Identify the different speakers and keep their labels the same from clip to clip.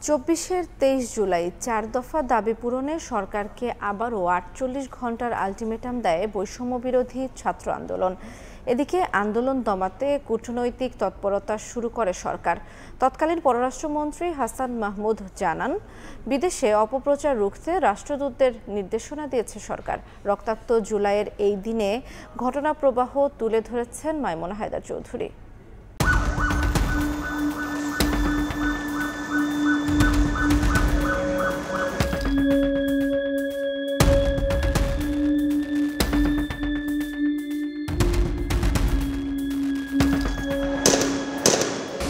Speaker 1: 2024-এর 23 জুলাই 4 দফা দাবি পূরণে সরকারকে আবারও 48 ঘন্টার আলটিমেটাম দেয় বৈষম্য বিরোধী ছাত্র আন্দোলন। এদিকে আন্দোলন দমাতে কূটনৈতিক তৎপরতা শুরু করে সরকার। তৎকালীন পররাষ্ট্রমন্ত্রী হাসান মাহমুদ জানান, বিদেশে অপপ্রচার রুখতে রাষ্ট্রদূতদের নির্দেশনা দিয়েছে সরকার। রক্তাক্ত জুলাইয়ের এই দিনে ঘটনা প্রবাহ তুলে ধরেছেন মাইমুনা হায়দার চৌধুরী।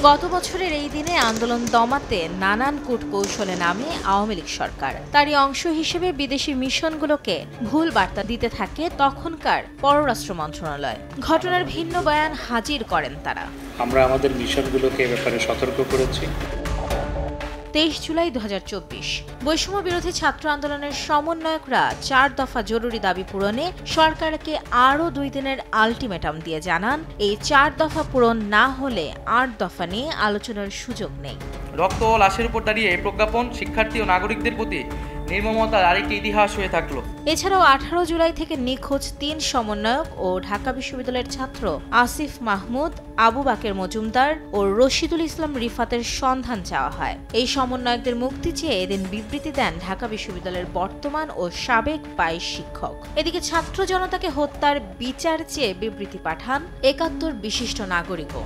Speaker 2: গত বছরের এই দিনে আন্দোলন দমাতে নানান কূটকৌশলে নামে আওয়ামী লীগ সরকার। তারই অংশ হিসেবে বিদেশি মিশনগুলোকে ভুল বার্তা দিতে থাকে তখনকার পররাষ্ট্র মন্ত্রণালয়। ঘটনার ভিন্ন বয়ান হাজির করেন তারা।
Speaker 3: আমরা আমাদের মিশনগুলোকে এ ব্যাপারে সতর্ক করেছি।
Speaker 2: 23 জুলাই 2024 বৈষম্য বিরোধী ছাত্র আন্দোলনের সমন্বয়করা 4 দফা জরুরি দাবি পূরণে সরকারকে আরও 2 দিনের আলটিমেটাম দিয়ে জানান, এই 4 দফা পূরণ না হলে 8 দফা নিয়ে আলোচনার সুযোগ নেই।
Speaker 4: রক্ত ও লাশের উপর দাঁড়িয়ে এই প্রজ্ঞাপন শিক্ষার্থী ও নাগরিকদের প্রতি নির্মমতার আরেকটি ইতিহাস হয়ে থাকলো।
Speaker 2: এছাড়াও 18 জুলাই থেকে নিখোঁজ 3 সমন্বয়ক ও ঢাকা বিশ্ববিদ্যালয়ের ছাত্র আসিফ মাহমুদ, আবু বাকের মজুমদার ও রশিদুল ইসলাম রিফাতের সন্ধান চাওয়া হয়। এই সমন্বয়কদের মুক্তি চেয়ে এদিন বিবৃতি দেন ঢাকা বিশ্ববিদ্যালয়ের বর্তমান ও সাবেক 22 শিক্ষক। এদিকে ছাত্র জনতাকে হত্যার বিচার চেয়ে বিবৃতি পাঠান 71 বিশিষ্ট নাগরিকও।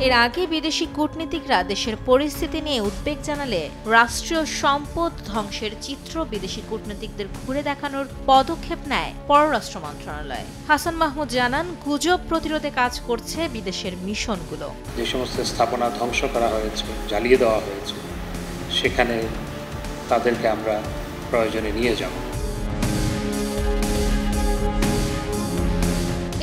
Speaker 2: এর আগে বিদেশি কূটনীতিকরা দেশের পরিস্থিতি নিয়ে উদ্বেগ জানালে রাষ্ট্রীয় সম্পদ ধ্বংসের চিত্র বিদেশি কূটনীতিকদের ঘুরে দেখানোর পদক্ষেপ নেয় পররাষ্ট্র মন্ত্রণালয়। হাসান মাহমুদ জানান, গুজব প্রতিরোধে কাজ করছে বিদেশের মিশনগুলো।
Speaker 3: যে সমস্ত স্থাপনা ধ্বংস করা হয়েছে, জ্বালিয়ে দেওয়া হয়েছে, সেখানে তাদেরকে আমরা প্রয়োজনে নিয়ে যাব।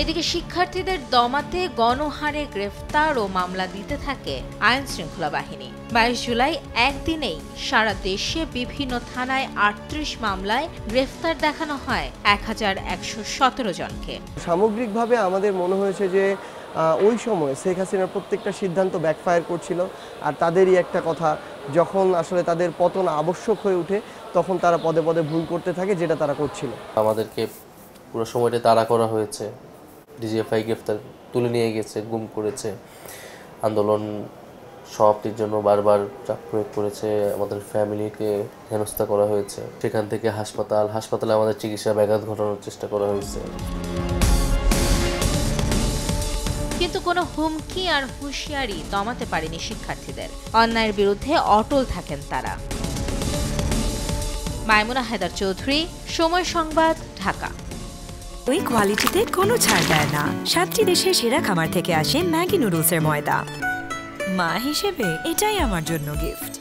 Speaker 2: এদিকে শিক্ষার্থীদের দমাতে গণহারে গ্রেফতার ও মামলা দিতে থাকে আইন শৃঙ্খলা বাহিনী। 22 জুলাই একদিনেই সারা দেশে বিভিন্ন থানায় 38 মামলায় গ্রেফতার দেখানো হয় 1117 জনকে।
Speaker 5: সামগ্রিকভাবে আমাদের মনে হয়েছে যে ওই সময় শেখ হাসিনার প্রত্যেকটা সিদ্ধান্ত ব্যাকফায়ার করছিল, আর তাদেরই একটা কথা, যখন আসলে তাদের পতন আবশ্যক হয়ে ওঠে তখন তারা পদে পদে ভুল করতে থাকে, যেটা তারা করছিল।
Speaker 6: আমাদেরকে পুরো সময়টা তাড়া করা হয়েছে, ডিজিএফআই গ্রেফতার তুলে নিয়ে গেছে, গুম করেছে, আন্দোলন সমাপ্তির জন্য বারবার চাপ প্রয়োগ করেছে, আমাদের ফ্যামিলিকে হেনস্থা করা হয়েছে। সেখান থেকে হাসপাতালে আমাদের চিকিৎসা ব্যাঘাত ঘটানোর চেষ্টা করা হয়েছে।
Speaker 2: কিন্তু কোনো হুমকি আর হুঁশিয়ারি দমাতে পারেনি শিক্ষার্থীদের। অন্যায়ের বিরুদ্ধে অটল থাকেন তারা। মাইমুনা হায়দার চৌধুরী, সময় সংবাদ, ঢাকা।
Speaker 7: ওই কোয়ালিটিতে কোনো ছাড় দেয় না। 7টি দেশের সেরা খামার থেকে আসে ম্যাগি নুডলসের ময়দা। মা হিসেবে এটাই আমার জন্য গিফট।